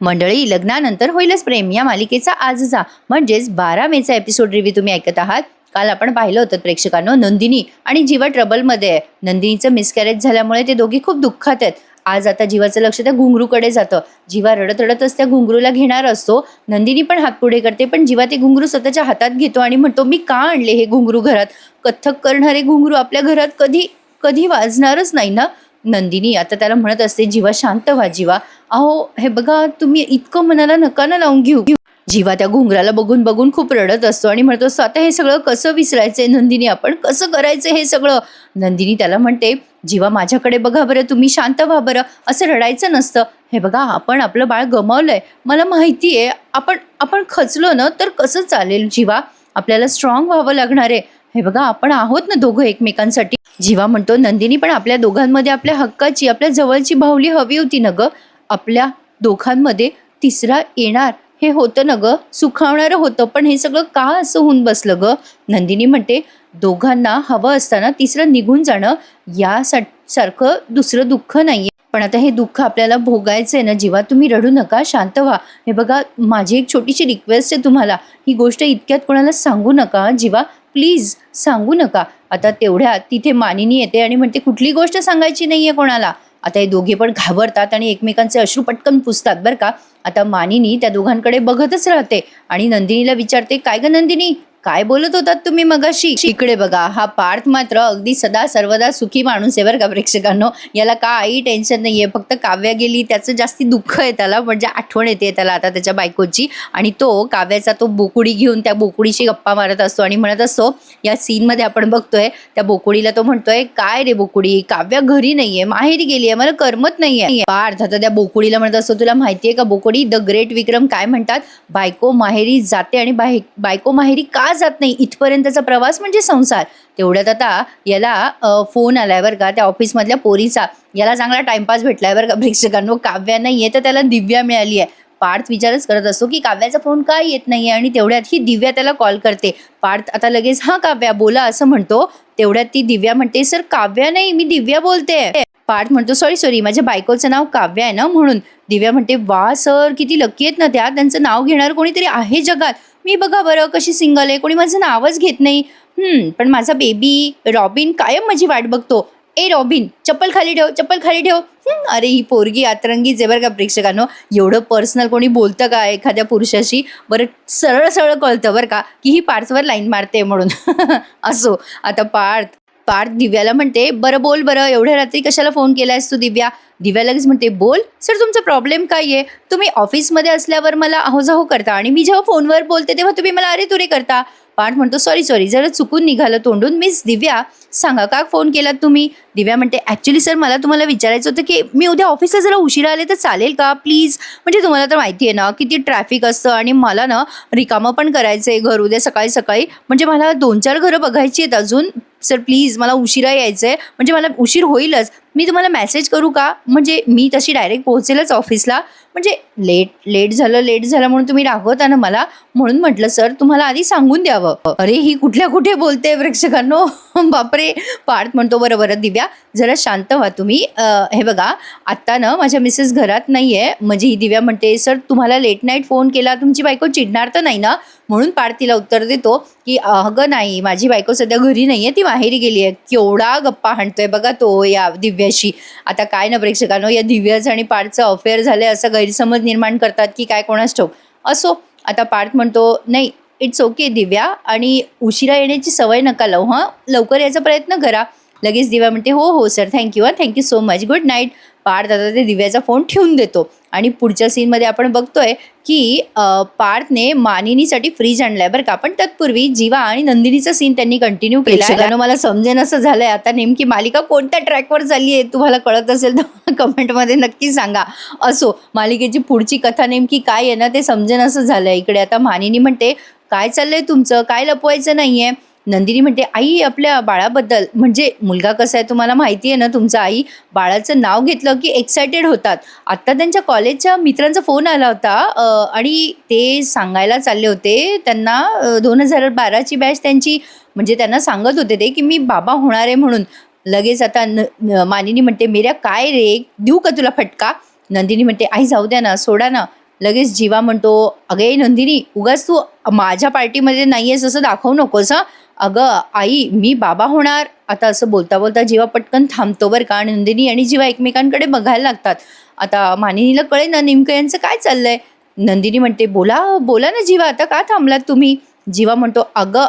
मंडळी, लग्नानंतर होईलच प्रेम या मालिकेचा आजचा म्हणजेच 12 मेचा एपिसोड रिव्ह्यू तुम्ही ऐकत आहात. काल आपण पाहिलं होतं प्रेक्षकांनो, नंदिनी आणि जीवा ट्रबलमध्ये आहे. नंदिनीचं मिसकॅरेज झाल्यामुळे ते दोघी खूप दुःखात आहेत. आज आता जीवाचं लक्ष त्या घुंगरूकडे जातं. जीवा रडत रडतच त्या घुंगरूला घेणार असतो. नंदिनी पण हात पुढे करते, पण जीवा ते घुंगरू स्वतःच्या हातात घेतो आणि म्हणतो, मी का आणले हे घुंगरू घरात? कथ्थक करणारे घुंगरू आपल्या घरात कधी कधी वाजणारच नाही ना. नंदिनी आता त्याला म्हणत असते, जीवा शांत व्हा जीवा. अहो हे बघा, तुम्ही इतकं मनाला नका ना लावून घेऊ. जीवा त्या घुंगराला बघून बघून खूप रडत असतो आणि म्हणतो असतो, आता हे सगळं कसं विसरायचंय नंदिनी, आपण कसं करायचं हे सगळं? नंदिनी त्याला म्हणते, जीवा माझ्याकडे बघा बरं, तुम्ही शांत व्हा बरं, असं रडायचं नसतं. हे बघा, आपण आपलं बाळ गमावलंय, मला माहितीये. आपण आपण खचलो ना तर कसं चालेल जीवा? आपल्याला स्ट्रॉंग व्हावं लागणार आहे. हे बघा, आपण आहोत ना दोघं एकमेकांसाठी. जीवा म्हणतो, नंदिनी पण आपल्या दोघांमध्ये आपल्या हक्काची, आपल्या जवळची बाहुली हवी होती ना ग. आपल्या दोघांमध्ये तिसरा येणार हे होतं ना ग, सुखावणारं होतं, पण हे सगळं का असं होऊन बसलं ग? नंदिनी म्हणते, दोघांना हवं असताना तिसरं निघून जाणं सारखं दुसरं दुःख नाहीये. पण आता हे दुःख आपल्याला भोगायचंय ना जीवा, तुम्ही रडू नका, शांत व्हा. हे बघा, माझी एक छोटीशी रिक्वेस्ट आहे तुम्हाला, ही गोष्ट इतक्यात कोणाला सांगू नका जीवा, प्लीज सांगू नका. आता तेवढ्यात तिथे मानिनी येते आणि म्हणते, कुठली गोष्ट सांगायची नाहीये कोणाला. आता हे दोघे पण घाबरतात आणि एकमेकांचे अश्रू पटकन पुसतात बरं का. आता मानिनी त्या दोघांकडे बघतच राहते आणि नंदिनीला विचारते, काय ग नंदिनी, काय बोलत होतात तुम्ही मगाशी? इकडे बघा, हा पार्थ मात्र अगदी सदा सर्वदा सुखी माणूस आहे बरं का प्रेक्षकांनो. याला काही टेन्शन नाहीये, फक्त काव्या गेली त्याचं जास्ती दुःख आहे त्याला, म्हणजे आठवण येते त्याला आता त्याच्या बायकोची. आणि तो काव्याचा तो बोकुडी घेऊन त्या बोकुडीशी गप्पा मारत असतो आणि म्हणत असतो, या सीन मध्ये आपण बघतोय त्या बोकुडीला तो म्हणतोय, काय रे बोकुडी, काव्या घरी नाहीये, माहेरी गेलीये, मला करमत नाहीये. पार्थ आता त्या बोकुडीला म्हणत असतो, तुला माहितीये का बोकुडी, द ग्रेट विक्रम काय म्हणतात, बायको माहेरी जाते आणि बायको माहेरी का जात नाही, इथपर्यंतचा प्रवास म्हणजे संसार. तेवढ्यात आता याला फोन आलाय बरं का त्या ऑफिस मधल्या पोरीचा. याला चांगला टाइमपास भेटलाय बरं का प्रेक्षकांनो. काव्या नाहीये तर त्याला दिव्या मिळाली आहे. पार्थ विचारच करत असतो की काव्याचा फोन का येत नाहीये, आणि तेवढ्यात ही दिव्या त्याला कॉल करते. पार्थ आता लगेच, हा काव्या बोला असं म्हणतो. तेवढ्यात ती दिव्या म्हणते, सर काव्या नाही, मी दिव्या बोलते. पार्थ म्हणतो, सॉरी माझ्या बायकोचं नाव काव्या आहे ना म्हणून. दिव्या म्हणते, वा सर, किती लकी आहेत ना त्या, त्यांचं नाव घेणार कोणीतरी आहे जगात. मी बघा बरं कशी सिंगल आहे, कोणी माझं नावच घेत नाही. पण माझा बेबी रॉबिन कायम माझी वाट बघतो. ए रॉबिन, चप्पल खाली ठेव, चप्पल खाली ठेव. अरे ही पोरगी अतरंगीच आहे बरं का प्रेक्षकांनो. एवढं पर्सनल कोणी बोलतं का एखाद्या पुरुषाशी? बरं सरळ सरळ कळतं बरं का की ही पार्थवर लाईन मारते म्हणून. असो, आता पार्थ दिव्याला म्हणते, बरं बोल बरं, एवढ्या रात्री कशाला फोन केलायस तू दिव्या? दिव्या लगेच म्हणते, बोल सर, तुमचा प्रॉब्लेम काय आहे? तुम्ही ऑफिसमध्ये असल्यावर मला अहोजाहो करता आणि मी जेव्हा फोनवर बोलते तेव्हा तुम्ही मला अरे तुरे करता. पार्थ म्हणतो, सॉरी जरा चुकून निघालं तोंडून. मिस दिव्या, सांगा का फोन केलात तुम्ही? दिव्या म्हणते, ॲक्च्युली सर मला तुम्हाला विचारायचं होतं की मी उद्या ऑफिसला जरा उशिरा आले तर चालेल का प्लीज? म्हणजे तुम्हाला तर माहिती आहे ना किती ट्रॅफिक असतं आणि मला ना रिकामं पण करायचं आहे घर उद्या सकाळी सकाळी. म्हणजे मला 2-4 घरं बघायची आहेत अजून. सर प्लीज मला उशिरा यायचं आहे, म्हणजे मला उशीर होईलच. मी तुम्हाला मेसेज करू का? म्हणजे मी तशी डायरेक्ट पोहोचेलच ऑफिसला. म्हणजे लेट झालं म्हणून तुम्ही रागवता ना मला, म्हणून म्हटलं सर तुम्हाला आधी सांगून द्यावं. अरे ही कुठल्या कुठे बोलते प्रेक्षकांनो. बापरे. पार्थ म्हणतो, बरं दिव्या जरा शांत व्हा तुम्ही. हे बघा, आत्ता ना माझ्या मिसेस घरात नाहीये. म्हणजे ही दिव्या म्हणते, सर तुम्हाला लेट नाईट फोन केला, तुमची बायको चिडणार तर नाही ना? म्हणून पार्थ तिला उत्तर देतो की अगं नाही, माझी बायको सध्या घरी नाहीये, ती माहेरी गेली आहे. केवढा गप्पा हाणतोय बघा तो या दिव्याशी. आता काय ना प्रेक्षकांनो, या दिव्याचं आणि पार्थचं अफेअर झाले असं गैरसमज निर्माण करतात की काय कोणास ठाऊक. असो, आता पार्थ म्हणतो, नाही इट्स ओके दिव्या, आणि उशिरा येण्याची सवय नका लावू, हां लवकर यायचा प्रयत्न करा. लगेच दिव्या म्हणते, हो sir, thank you so much, good night. Parth आता ते दिव्याचा फोन ठेवून देतो. आणि पुढच्या सीनमध्ये आपण बघतोय की पार्थने मानिनीसाठी फ्रीज आणलाय बरं का. पण तत्पूर्वी जीवा आणि नंदिनीचा सीन त्यांनी कंटिन्यू केला. मला समजेन असं झालंय आता नेमकी मालिका कोणत्या ट्रॅकवर चालली आहे. तुम्हाला कळत असेल तर कमेंटमध्ये नक्की सांगा. असो, मालिकेची पुढची कथा नेमकी काय आहे ना ते समजेन असं झालंय. इकडे आता मानिनी म्हणते, काय चाललंय तुमचं, काय लपवायचं नाहीये? नंदिनी म्हणते, आई आपल्या बाळाबद्दल, म्हणजे मुलगा कसा आहे तुम्हाला माहिती आहे ना तुमचा, आई बाळाचं नाव घेतलं की एक्सायटेड होतात. आत्ता त्यांच्या कॉलेजच्या मित्रांचा फोन आला होता आणि ते सांगायला चालले होते त्यांना 2012ची बॅच त्यांची, म्हणजे त्यांना सांगत होते ते की मी बाबा होणार आहे म्हणून. लगेच आता मानिनी म्हणते, मेऱ्या काय रे, देऊ का तुला फटका? नंदिनी म्हणते, आई जाऊ द्या ना, सोडा ना. लगेच जीवा म्हणतो, "अगे नंदिनी, उगाच तू माझ्या पार्टीमध्ये नाही आहेस असं दाखवू नकोस हां. अगं आई, मी बाबा होणार." आता असं बोलता बोलता जीवा पटकन थांबतो बरं का. नंदिनी आणि जीवा एकमेकांकडे बघायला लागतात. आता मानिनीला कळेना नेमकं यांचं काय चाललंय. नंदिनी म्हणते, "बोला, बोला ना जीवा, आता का थांबलात तुम्ही?" जीवा म्हणतो, "अगं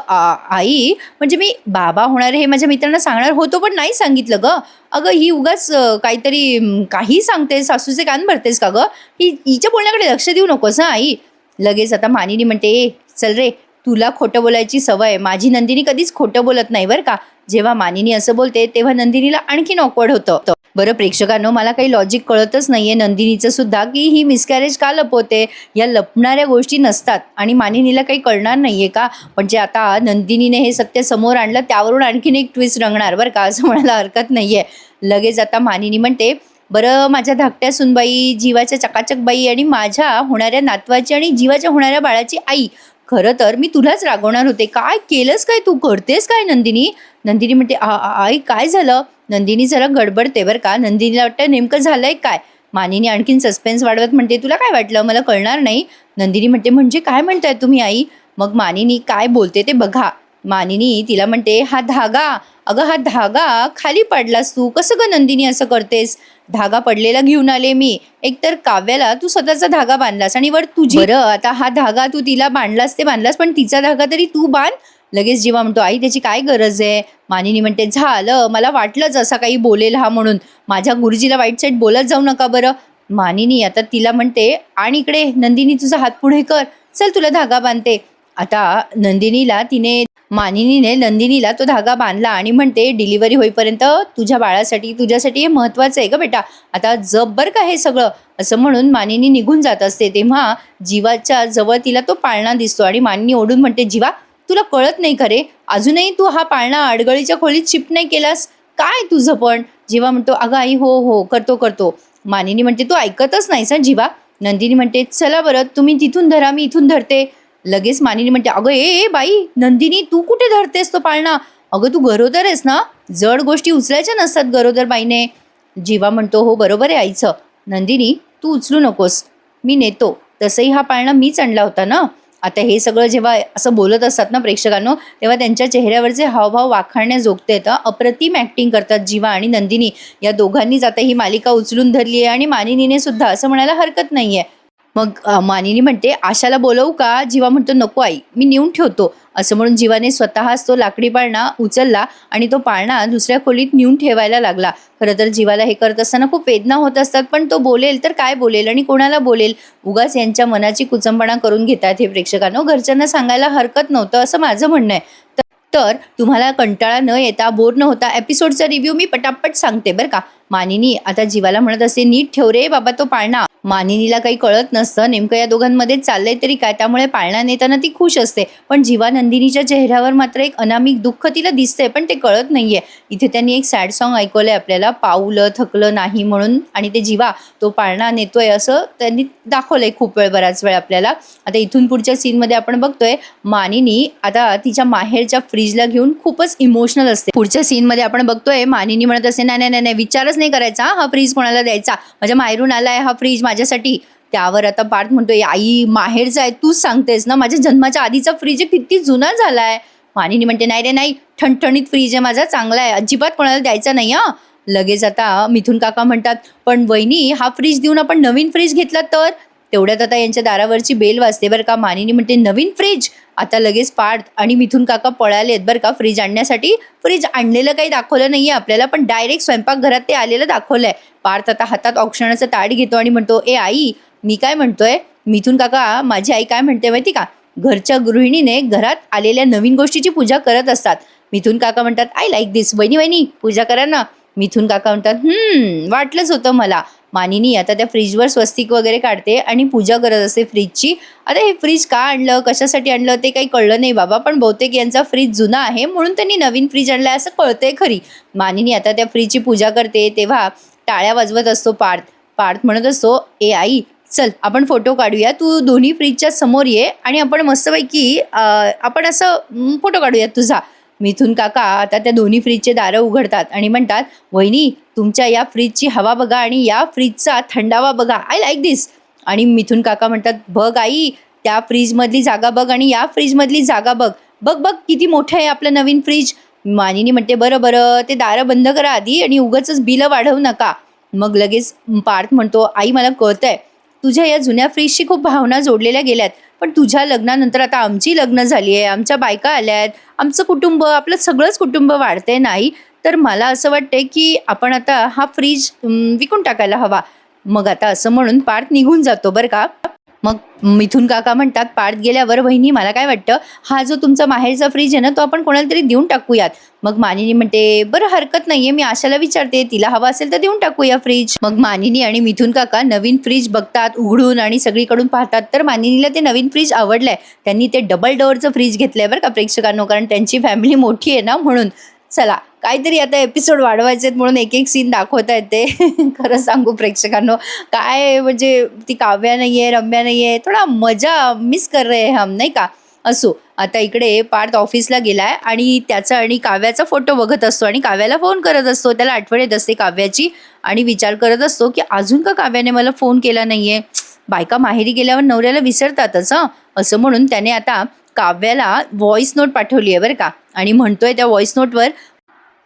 आई, म्हणजे मी बाबा होणार हे माझ्या मित्रांना सांगणार होतो, पण नाही सांगितलं गं. अगं ही उगाच काहीतरी काहीही सांगते, सासूचे कान भरतेस का गं? हिच्या बोलण्याकडे लक्ष देऊ नकोस हां आई." लगेच आता मानिनी म्हणते, "ए चल रे, तुला खोटं बोलायची सवय. माझी नंदिनी कधीच खोटं बोलत नाही बरं का." जेव्हा मानिनी असं बोलते, तेव्हा नंदिनीला आणखीन ऑकवर्ड होतं. बरं प्रेक्षकांनो, मला काही लॉजिक कळतच नाहीये नंदिनीचं सुद्धा, की ही मिसकॅरेज का लपवते? या लपणाऱ्या गोष्टी नसतात आणि मानिनीला काही कळणार नाहीये का? म्हणजे आता नंदिनीने हे सत्य समोर आणलं, त्यावरून आणखीन एक ट्विस्ट रंगणार बरं का, असं म्हणायला हरकत नाहीये. लगेच आता मानिनी म्हणते, "बरं माझ्या धाकट्या सुनबाई, जीवाच्या चकाचक बाई आणि माझ्या होणाऱ्या नातवाची आणि जीवाच्या होणाऱ्या बाळाची आई, खरं तर मी तुलाच रागवणार होते. काय केलंस काय तू? करतेस काय नंदिनी?" नंदिनी म्हणते, आई काय झालं?" नंदिनी जरा गडबडते बरं का. नंदिनीला वाटतं नेमकं झालंय काय? मानिनी आणखीन सस्पेन्स वाढवत म्हणते, "तुला काय वाटलं? मला कळणार नाही?" नंदिनी म्हणते, "म्हणजे काय म्हणताय तुम्ही आई?" मग मानिनी काय बोलते ते बघा. मानिनी तिला म्हणते, "हा धागा, अगं हा धागा खाली पडलास तू. कसं गं नंदिनी असं करतेस? धागा पडलेला घेऊन आले मी. एकतर काव्याला तू स्वतःचा धागा बांधलास आणि वर तुझी बरं आता हा धागा तू तिला बांधलास ते बांधलास, पण तिचा धागा तरी तू बांध." लगेच जीवा म्हणतो, "आई त्याची काय गरज आहे?" मानिनी म्हणते, "झालं, मला वाटलंच असा काही बोलेल हा म्हणून. माझ्या गुरुजीला वाईट साईड बोलत जाऊ नका बरं." मानिनी आता तिला म्हणते, "आणि इकडे नंदिनी तुझा हात पुढे कर. चल तुला धागा बांधते." आता मानिनीने नंदिनीला तो धागा बांधला आणि म्हणते, "डिलिव्हरी होईपर्यंत तुझ्या बाळासाठी, तुझ्यासाठी हे महत्त्वाचं आहे गं बेटा. आता जप बरं का हे सगळं." असं म्हणून मानिनी निघून जात असते. तेव्हा जीवाच्या जवळ तिला तो पाळणा दिसतो आणि मानिनी ओढून म्हणते, "जीवा, तुला कळत नाही का रे? अजूनही तू हा पाळणा अडगळीच्या खोलीत शिफ्ट नाही केलास? काय तुझं पण?" जीवा म्हणतो, "अगं आई, हो, हो, करतो, करतो." मानिनी म्हणते, "तू ऐकतच नाहीस हं जीवा." नंदिनी म्हणते, "चला बरं, तुम्ही तिथून धरा, मी इथून धरते." लगेच मानिनी म्हणते, "अगं ए बाई नंदिनी, तू कुठे धरतेस तो पाळणा? अगं तू गरोदर आहेस ना? जड गोष्टी उचलायच्या नसतात गरोदर बाईने." जीवा म्हणतो, "हो बरोबर आहे आईचं. नंदिनी तू उचलू नकोस, मी नेतो. तसंही हा पाळणा मीच आणला होता ना." आता हे सगळं जेव्हा असं बोलत असतात ना प्रेक्षकांनो, तेव्हा त्यांच्या चेहऱ्यावरचे हावभाव वाखाणण्याजोगते आहेत. अप्रतिम ॲक्टिंग करतात जीवा आणि नंदिनी. या दोघांनीच आता ही मालिका उचलून धरली आहे आणि मानिनीने सुद्धा, असं म्हणायला हरकत नाहीये. मग मानिनी म्हणते, "आशाला बोलवू का?" जीवा म्हणतो, "नको आई, मी नेऊन ठेवतो." असं म्हणून जीवाने स्वतःच तो लाकडी पाळणा उचलला आणि तो पाळणा दुसऱ्या खोलीत नेऊन ठेवायला लागला. खरं तर जीवाला हे करत असताना खूप वेदना होत असतात, पण तो बोलेल तर काय बोलेल आणि कोणाला बोलेल? उगाच यांच्या मनाची कुचंबणा करून घेतात हे प्रेक्षकांनो. घरच्यांना सांगायला हरकत नव्हतं, असं माझं म्हणणं आहे. तर तुम्हाला कंटाळा न येता, बोर न होता एपिसोडचा रिव्ह्यू मी पटापट सांगते बरं का. मानिनी आता जीवाला म्हणत असते, "नीट ठेव रे बाबा तो पाळणा." मानिनीला काही कळत नसतं नेमकं या दोघांमध्ये चाललंय तरी काय, त्यामुळे पाळणा नेताना ती खुश असते. पण जीवा नंदिनीच्या चेहऱ्यावर मात्र एक अनामिक दुःख तिला दिसतंय, पण ते कळत नाहीये. इथे त्यांनी एक सॅड सॉन्ग ऐकवलंय आपल्याला, "पाऊलं थकलं नाही" म्हणून, आणि ते जीवा तो पाळणा नेतोय असं त्यांनी दाखवलंय खूप वेळ, बराच वेळ आपल्याला. आता इथून पुढच्या सीनमध्ये आपण बघतोय मानिनी आता तिच्या माहेरच्या फ्रीजला घेऊन खूपच इमोशनल असते. पुढच्या सीनमध्ये आपण बघतोय मानिनी म्हणत असते, "नाही नाही नाही, विचारच नाही करायचा हा फ्रीज कोणाला द्यायचा. माझ्या माहेरून आलाय हा फ्रीज माझ्यासाठी." त्यावर आता पार्थ म्हणतोय, "आई माहेरचा आहे, तूच सांगतेस ना, माझ्या जन्माच्या आधीचा फ्रीज आहे, किती जुना झालाय." मानिनी म्हणते, "नाही रे नाही, ठणठणीत फ्रीज आहे माझा, चांगला आहे, अजिबात कोणाला द्यायचा नाही हा." लगेच आता मिथुन काका म्हणतात, "पण वहिनी हा फ्रीज देऊन आपण नवीन फ्रीज घेतला तर?" तेवढ्यात आता यांच्या दारावरची बेल वाजते बरं का. मानिनी म्हणते, "नवीन फ्रीज?" आता लगेच पार्थ आणि मिथुन काका पळालेत बरं का फ्रीज आणण्यासाठी. फ्रीज आणलेलं काही दाखवलं नाहीये आपल्याला, पण डायरेक्ट स्वयंपाकघरात ते आलेलं दाखवलंय. पार्थ आता हातात औक्षणाचं ताट घेतो आणि म्हणतो, "ए आई, मी काय म्हणतोय, मिथुन काका, माझी आई काय म्हणते माहिती का, घरच्या गृहिणीने घरात आलेल्या नवीन गोष्टीची पूजा करत असतात." मिथुन काका म्हणतात, "आय लाईक दिस. वहिनी वहिनी पूजा करा ना." मिथुन काका म्हणतात, वाटलंच होतं मला." मानिनी आता त्या फ्रीजवर स्वस्तिक वगैरे काढते आणि पूजा करत असते फ्रीजची. आता हे फ्रीज का आणलं, कशासाठी आणलं ते काही कळलं नाही बाबा, पण बहुतेक यांचा फ्रीज जुना आहे म्हणून त्यांनी नवीन फ्रीज आणलाय असं कळतंय खरी. मानिनी आता त्या फ्रीजची पूजा करते तेव्हा टाळ्या वाजवत असतो पार्थ. पार्थ म्हणत असतो, "ए आई, चल आपण फोटो काढूया, तू दोन्ही फ्रीजच्या समोर ये आणि आपण मस्तपैकी आपण असं फोटो काढूया तुझा." मिथुन काका आता त्या दोन्ही फ्रीजचे दारं उघडतात आणि म्हणतात, "वहिनी, तुमच्या या फ्रीजची हवा बघा आणि या फ्रीजचा थंडावा बघा. आय लाईक दिस." आणि मिथून काका म्हणतात, बघ आई, त्या फ्रीजमधली जागा बघ आणि या फ्रीजमधली जागा बघ, बघ बघ किती मोठं आहे आपलं नवीन फ्रीज. मानिनी म्हणते, बरं बरं, ते दारं बंद करा आधी आणि उगाचच बिलं वाढवू नका. मग लगेच पार्थ म्हणतो, आई मला कळतंय तुझ्या या जुन्या फ्रीजशी खूप भावना जोडलेल्या गेल्यात, पण तुझ्या लग्नानंतर आता आमची लग्न झाली आहे, आमच्या बायका आल्या आहेत, आमचं कुटुंब, आपलं सगळंच कुटुंब वाढतंय नाही, तर मला असं वाटतंय की आपण आता हा फ्रीज विकून टाकायला हवा. मग आता असं म्हणून पार्थ निघून जातो बरं का. मग मिथून काका म्हणतात, पार्थ गेल्यावर वहिनी मला काय वाटतं, हा जो तुमचा माहेरचा फ्रीज आहे ना, तो आपण कोणाला तरी देऊन टाकूयात. मग मानिनी म्हणते, बरं हरकत नाहीये, मी आशाला विचारते, तिला हवा असेल तर देऊन टाकूया फ्रीज. मग मानिनी आणि मिथून काका नवीन फ्रीज बघतात उघडून आणि सगळीकडून पाहतात, तर मानिनीला ते नवीन फ्रीज आवडलंय. त्यांनी ते डबल डोअरचं फ्रीज घेतलंय बरं का प्रेक्षकांनो, कारण त्यांची फॅमिली मोठी आहे ना म्हणून. चला, काहीतरी आता एपिसोड वाढवायचे म्हणून एक एक सीन दाखवता येते. खरं सांगू प्रेक्षकांनो, काय म्हणजे ती काव्या नाहीये, रम्या नाहीये, थोडा मजा मिस कर रहे हम, नाही का. असो, आता इकडे पार्थ ऑफिसला गेलाय आणि त्याचा आणि काव्याचा फोटो बघत असतो आणि काव्याला फोन करत असतो. त्याला आठवण येत असते काव्याची आणि विचार करत असतो की अजून का काव्याने मला फोन केला नाहीये. बायका माहेरी गेल्यावर नवऱ्याला विसरतातच असं म्हणून त्याने आता काव्याला व्हॉइस नोट पाठवली आहे बरं का. आणि म्हणतोय त्या व्हॉइस नोटवर,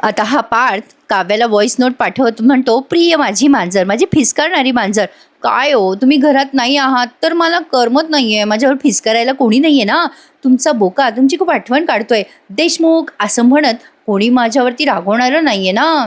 आता हा पार्थ काव्याला व्हॉइस नोट पाठवत म्हणतो, प्रिय माझी मांजर, माझी फिसकारणारी मांजर, काय हो तुम्ही घरात नाही आहात तर मला करमत नाहीये, माझ्यावर फिसकारायला कोणी नाहीये ना, तुमचा बोका तुमची खूप आठवण काढतोय देशमुख. असं म्हणत कोणी माझ्यावरती रागवणारं नाहीये ना.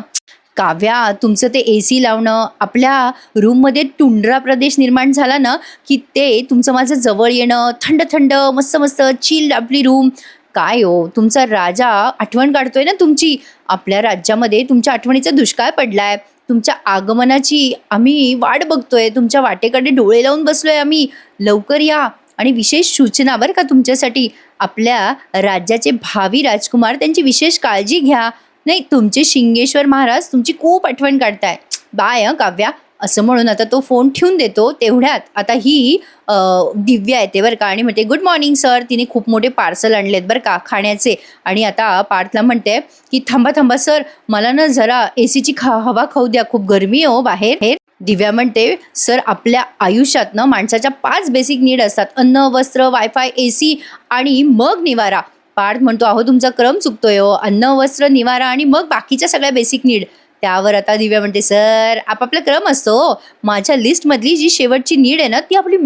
काव्या, तुमचं ते AC लावणं, आपल्या रूममध्ये टुंड्रा प्रदेश निर्माण झाला ना की ते तुमचं माझं जवळ येणं, थंड थंड मस्त मस्त चिल्ड आपली रूम, काय हो तुमचा राजा आठवण काढतोय ना तुमची. आपल्या राज्यामध्ये तुमच्या आठवणीचा दुष्काळ पडलाय, तुमच्या आगमनाची आम्ही वाट बघतोय, तुमच्या वाटेकडे डोळे लावून बसलोय आम्ही, लवकर या. आणि विशेष सूचना बरं का तुमच्यासाठी, आपल्या राज्याचे भावी राजकुमार, त्यांची विशेष काळजी घ्या. नाही, तुमचे शिंगेश्वर महाराज तुमची खूप आठवण काढताय. बाय काव्या. असं म्हणून आता तो फोन ठेवून देतो. तेवढ्यात आता ही दिव्या येते बरं का आणि म्हणते, गुड मॉर्निंग सर. तिने खूप मोठे पार्सल आणलेत बरं का खाण्याचे. आणि आता पार्थला म्हणते की थांबा थांबा सर, मला ना जरा ACची हवा खाऊ द्या, खूप गरमी आहे हो बाहेर. दिव्या म्हणते, सर आपल्या आयुष्यात ना माणसाच्या 5 बेसिक नीड असतात, अन्न, वस्त्र, वायफाय, AC आणि मग निवारा. पार्थ म्हणतो, अहो तुमचा क्रम चुकतोय हो, अन्न, वस्त्र, निवारा आणि मग बाकीच्या सगळ्या बेसिक नीड. त्यावर आता दिव्या म्हणते, सर आपापला क्रम असतो, माझ्या लिस्टमधली जी शेवटची नीड आहे ना ती आपली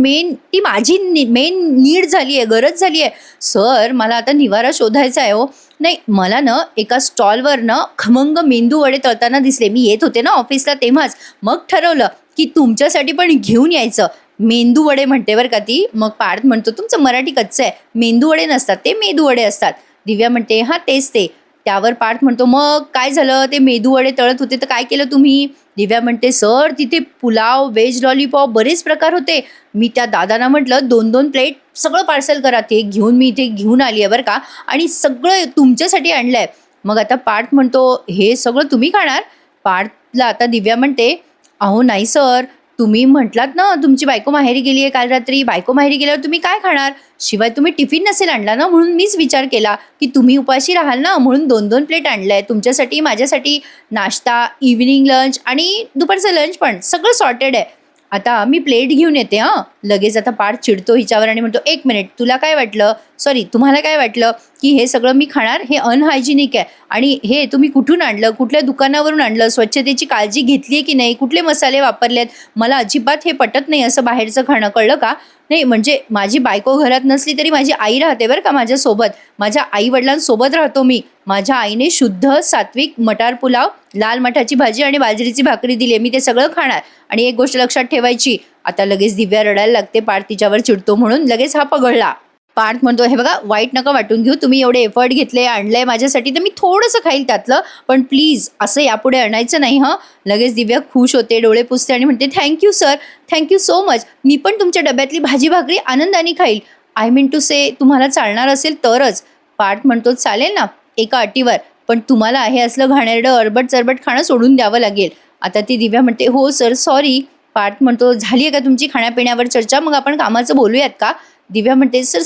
ती माझी मेन नीड झाली आहे, गरज झाली आहे. सर मला आता निवारा शोधायचा आहे हो. नाही, मला ना एका स्टॉलवर ना खमंग मेंदू वडे तळताना दिसले, मी येत होते ना ऑफिसला तेव्हाच. मग ठरवलं की तुमच्यासाठी पण घेऊन यायचं. मेंदू वडे म्हणते बरं का ती. मग पार्थ म्हणतो, तुमचं मराठी कच्चं आहे, मेंदू वडे नसतात ते मेदू वडे असतात. दिव्या म्हणते, हां तेच ते. त्यावर पार्थ म्हणतो, मग काय झालं, ते मेदू वडे तळत होते तर काय केलं तुम्ही. दिव्या म्हणते, सर तिथे पुलाव, व्हेज लॉलीपॉप, बरेच प्रकार होते. मी त्या दादांना म्हटलं 2-2 प्लेट सगळं पार्सल करा. ते घेऊन मी इथे घेऊन आली आहे बरं का आणि सगळं तुमच्यासाठी आणलं आहे. मग आता पार्थ म्हणतो, हे सगळं तुम्ही खाणार. पार्थला आता दिव्या म्हणते, अहो नाही सर, तुम्ही म्हटलात ना तुमची बायको माहेरी गेली आहे काल रात्री, बायको माहेरी गेल्यावर तुम्ही काय खाणार. शिवाय तुम्ही टिफिन नसेल आणला ना, म्हणून मीच विचार केला की तुम्ही उपाशी राहाल ना, म्हणून 2-2 प्लेट आणलंय तुमच्यासाठी, माझ्यासाठी. नाश्ता, इव्हिनिंग लंच आणि दुपारचं लंच पण सगळं सॉर्टेड आहे. आता मी प्लेट घेऊन येते हां. लगेच आता पार्थ चिडतो हिच्यावर आणि म्हणतो, 1 मिनिट, तुला काय वाटलं, सॉरी तुम्हाला काय वाटलं की हे सगळं मी खाणार, हे अनहायजिनिक आहे आणि हे तुम्ही कुठून आणलं, कुठल्या दुकानावरून आणलं, स्वच्छतेची काळजी घेतली आहे की नाही, कुठले मसाले वापरलेत, मला अजिबात हे पटत नाही असं बाहेरचं खाणं, कळलं का. नाही म्हणजे माझी बायको घरात नसली तरी माझी आई राहते बरं का माझ्यासोबत, माझ्या आई वडिलांसोबत राहतो मी. माझ्या आईने शुद्ध सात्विक मटार पुलाव, लाल मठाची भाजी आणि बाजरीची भाकरी दिली आहे, मी ते सगळं खाणार. आणि एक गोष्ट लक्षात ठेवायची, आता लगेच दिव्या रडायला लागते, पार्थ तिच्यावर चिडतो म्हणून लगेच हा पगळला. पार्थ म्हणतो, हे बघा वाईट नका वाटून घेऊ, तुम्ही एवढे एफर्ट घेतले, आणलंय माझ्यासाठी, तर मी थोडंसं खाईल त्यातलं, पण प्लीज असं यापुढे आणायचं नाही हं. लगेच दिव्या खुश होते, डोळे पुसते आणि म्हणते, thank you sir, thank you so much, मी पण तुमच्या डब्यातली भाजी भाकरी आनंदाने खाईल. आय मीन टू से, तुम्हाला चालणार असेल तरच. पार्थ म्हणतो, चालेल ना एका अटीवर, पण तुम्हाला हे असलं घाणेरडं अरबट चरबट खाणं सोडून द्यावं लागेल. आता ती दिव्या म्हणते, हो सर सॉरी. पार्थ म्हणतो, झाली आहे का तुमची खाण्यापिण्यावर चर्चा, मग आपण कामाचं बोलूयात का. दिव्या म्हणते, सर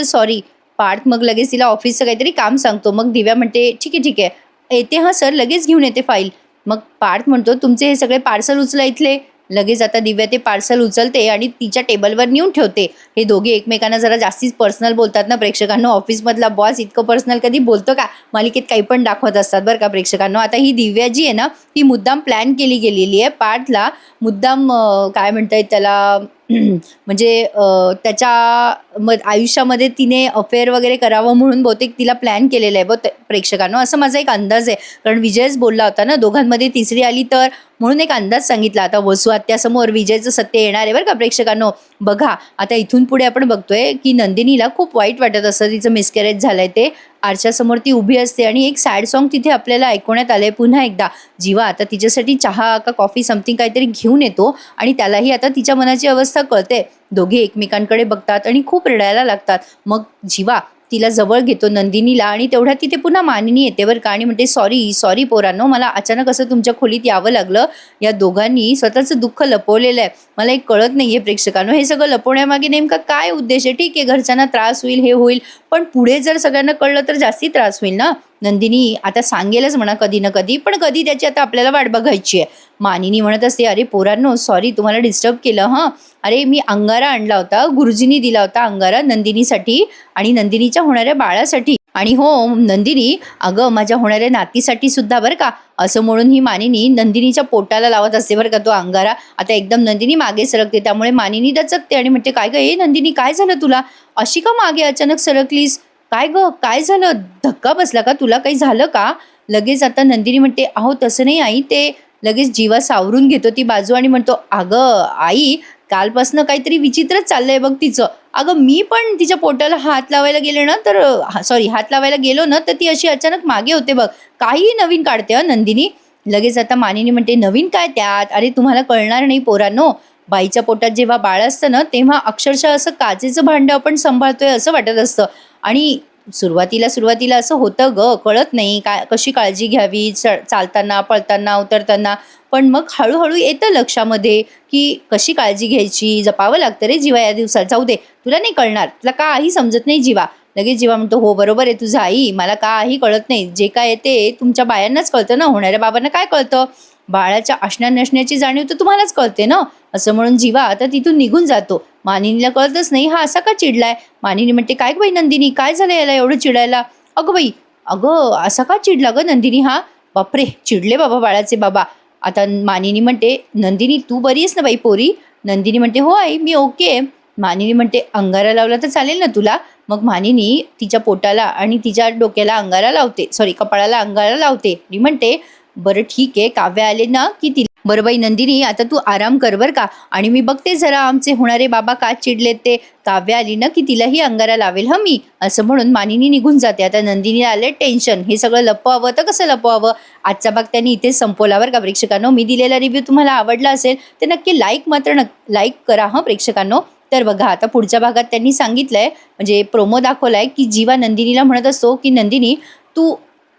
सॉरी. पार्थ मग लगेच तिला ऑफिसचं काहीतरी काम सांगतो. मग दिव्या म्हणते, ठीक आहे येते हां सर, लगेच घेऊन येते फाईल. मग पार्थ म्हणतो, तुमचे हे सगळे पार्सल उचला इथले. लगेच आता दिव्या ते पार्सल उचलते आणि तिच्या टेबलवर नेऊन ठेवते. हे दोघे एकमेकांना जरा जास्तीच पर्सनल बोलतात ना प्रेक्षकांनो. ऑफिसमधला बॉस इतकं पर्सनल कधी बोलतो का? मालिकेत काही पण दाखवत असतात बरं का प्रेक्षकांनो. आता ही दिव्या जी आहे ना, ही मुद्दाम प्लॅन केली गेलेली आहे. पार्थला मुद्दाम काय म्हणता येईल त्याला म्हणजे त्याच्या आयुष्यामध्ये तिने अफेअर वगैरे करावं म्हणून बहुतेक तिला प्लॅन केलेलं आहे प्रेक्षकांनो, असं माझा एक अंदाज आहे. कारण विजयच बोलला होता ना, दोघांमध्ये तिसरी आली तर, म्हणून एक अंदाज सांगितला. आता वसू आत्यासमोर विजयचं सत्य येणार आहे बरं का प्रेक्षकांनो. बघा आता इथून पुढे आपण बघतोय की नंदिनीला खूप वाईट वाटत असतं, तिचं मिसकॅरेज झालंय ते. आरशासमोर ती उभी असते आणि एक सॅड सॉन्ग तिथे आपल्याला ऐकवण्यात आलंय पुन्हा एकदा. जीवा आता तिच्यासाठी चहा का कॉफी समथिंग काहीतरी घेऊन येतो आणि त्यालाही आता तिच्या मनाची अवस्था कळते. दोघे एकमेकांकडे बघतात आणि खूप रडायला लागतात. मग जीवा तिला जवळ घेतो नंदिनीला आणि तेवढ्यात तिथे पुन्हा मानिनी येते बरं का आणि म्हणते, सॉरी सॉरी पोरांनो, मला अचानक असं तुमच्या खोलीत यावं लागलं. या दोघांनी स्वतःचं दुःख लपवलेलं आहे. मला एक कळत नाहीये प्रेक्षकांनो, हे सगळं लपवण्यामागे नेमका काय उद्देश आहे? ठीक आहे, घरच्यांना त्रास होईल, हे होईल, पण पुढे जर सगळ्यांना कळलं तर जास्ती त्रास होईल ना. नंदिनी आता सांगेलच म्हणा कधी ना कधी, पण कधी त्याची आता आपल्याला वाट बघायची आहे. मानिनी म्हणत असते, अरे पोरांनो सॉरी तुम्हाला डिस्टर्ब केलं हां. अरे मी अंगारा आणला होता, गुरुजींनी दिला होता अंगारा नंदिनीसाठी आणि नंदिनीच्या होणाऱ्या बाळासाठी. आणि हो नंदिनी, अगं माझ्या होणाऱ्या नातीसाठी सुद्धा बरं का, असं म्हणून ही मानिनी नंदिनीच्या पोटाला लावत असते बरं का तो अंगारा. आता एकदम नंदिनी मागे सरकते, त्यामुळे मानिनी दचकते आणि म्हणते, काय गं हे नंदिनी, काय झालं तुला? अशी का मागे अचानक सरकलीस? काय गं काय झालं? धक्का बसला का तुला? काही झालं का? लगेच आता नंदिनी म्हणते, अहो तसं नाही आई. ते लगेच जीवा सावरून घेतो ती बाजू आणि म्हणतो, अगं आई कालपासनं काहीतरी विचित्रच चाललंय बघ तिचं. अगं मी पण तिच्या पोटाला हात लावायला गेले ना तर सॉरी हात लावायला गेलो ना तर ती अशी अचानक मागे होते बघ. काहीही नवीन काढते नंदिनी. लगेच आता मानिनी म्हणते, नवीन काय त्यात? अरे तुम्हाला कळणार नाही पोरांनो, बाईच्या पोटात जेव्हा बाळ असतं ना तेव्हा अक्षरशः असं काचेचं भांडं आपण सांभाळतोय असं वाटत असतं. आणि सुरुवातीला असं होतं ग, कळत नाही काय कशी काळजी घ्यावी चालताना, पळताना, उतरताना. पण मग हळूहळू येतं लक्षामध्ये की कशी काळजी घ्यायची, जपावं लागतं रे जीवा या दिवसात. जाऊ दे, तुला नाही कळणार, तुला काही समजत नाही जीवा. लगेच जीवा म्हणतो, हो बरोबर आहे तुझं आई, मला काही कळत नाही. जे काय आहे ते तुमच्या बायांनाच कळतं ना, होणाऱ्या बाबांना काय कळतं? बाळाच्या असण्या नसण्याची जाणीव तर तुम्हालाच कळते ना. असं म्हणून जीवा आता तिथून निघून जातो. मानिनीला कळतच नाही हा असा का चिडलाय. मानिनी म्हणते, काय बाई नंदिनी, काय झालं याला एवढं चिडायला? अगं बाई, अगं असा का चिडला ग नंदिनी हा? बापरे, चिडले बाबा बाळाचे बाबा. आता मानिनी म्हणते, नंदिनी तू बरी आहेस ना बाई पोरी? नंदिनी म्हणते, हो आई मी ओके आहे. मानिनी म्हणते, अंगारा लावला तर चालेल ना तुला? मग मानिनी तिच्या पोटाला आणि तिच्या डोक्याला अंगारा लावते, सॉरी कपाळाला अंगारा लावते आणि म्हणते, बरं ठीक आहे, काव्य आले ना की ती बरं बाई नंदिनी आता तू आराम कर बर का, आणि मी बघते जरा आमचे होणारे बाबा का चिडलेत ते. काव्य आली ना की तिलाही अंगारा लावेल हं मी. असं म्हणून मानिनी निघून जाते. आता नंदिनी आले टेन्शन, हे सगळं लपवावं तर कसं लपवावं. आजचा भाग त्यांनी इथेच संपवला बरं का प्रेक्षकांनो. मी दिलेला रिव्ह्यू तुम्हाला आवडला असेल तर नक्की लाईक करा हं प्रेक्षकांनो. तर बघा आता पुढच्या भागात त्यांनी सांगितलंय, म्हणजे प्रोमो दाखवलाय की जीवा नंदिनीला म्हणत असतो की नंदिनी तू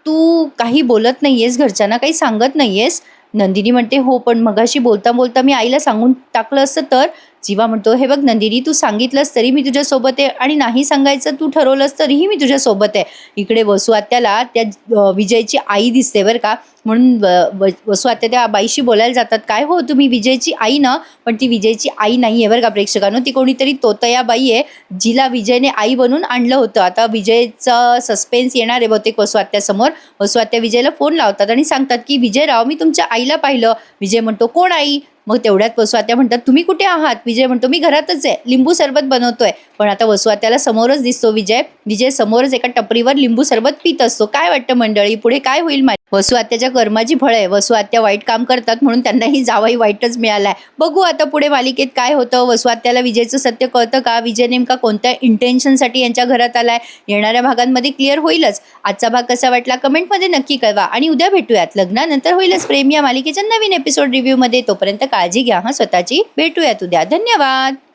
तू काही बोलत नाहीयेस, घरच्यांना काही सांगत नाहीयेस. नंदिनी म्हणते, हो पण मगाशी बोलता बोलता मी आईला सांगून टाकलं असतं तर. जीवा म्हणतो, हे बघ नंदिनी तू सांगितलंस तरी मी तुझ्यासोबत आहे आणि नाही सांगायचं तू ठरवलंस तरीही मी तुझ्यासोबत आहे. इकडे वसू आत्याला त्या विजयची आई दिसते बरं का, म्हणून वसू आत्या त्या बाईशी बोलायला जातात. काय हो तुम्ही विजयची आई ना? पण ती विजयची आई नाही आहे बरं का प्रेक्षकांनो, ती कोणीतरी तोतया बाई आहे जिला विजयने आई बनून आणलं होतं. आता विजयचा सस्पेन्स येणार आहे बहुतेक वसू आत्यासमोर. वसू आत्या विजयला फोन लावतात आणि सांगतात की विजयराव मी तुमच्या आईला पाहिलं. विजय म्हणतो, कोण आई? मग तेवढ्यात वसू आत्या म्हणतात, तुम्ही कुठे आहात? विजय म्हणतो, मी घरातच आहे, लिंबू सरबत बनवतोय. पण आता वसू आत्याला समोरच दिसतो विजय समोरच एका टपरीवर लिंबू सरबत पित असतो. काय वाटतं मंडळी पुढे काय होईल? वसू आत्याच्या कर्माची फळ आहे. वसू आत्या वाईट काम करतात म्हणून त्यांनाही जावाई वाईटच मिळालाय. बघू आता पुढे मालिकेत काय होतं. वसू आत्याला विजयचं सत्य कळतं का? विजय नेमका कोणत्या इंटेन्शनसाठी यांच्या घरात आलाय? येणाऱ्या भागांमध्ये क्लिअर होईलच. आजचा भाग कसा वाटला कमेंटमध्ये नक्की कळवा आणि उद्या भेटूयात लग्नानंतर होईलच प्रेम या मालिकेच्या नवीन एपिसोड रिव्ह्यू मध्ये. तोपर्यंत काळजी घ्या हा स्वतःची. भेटूयात उद्या. धन्यवाद.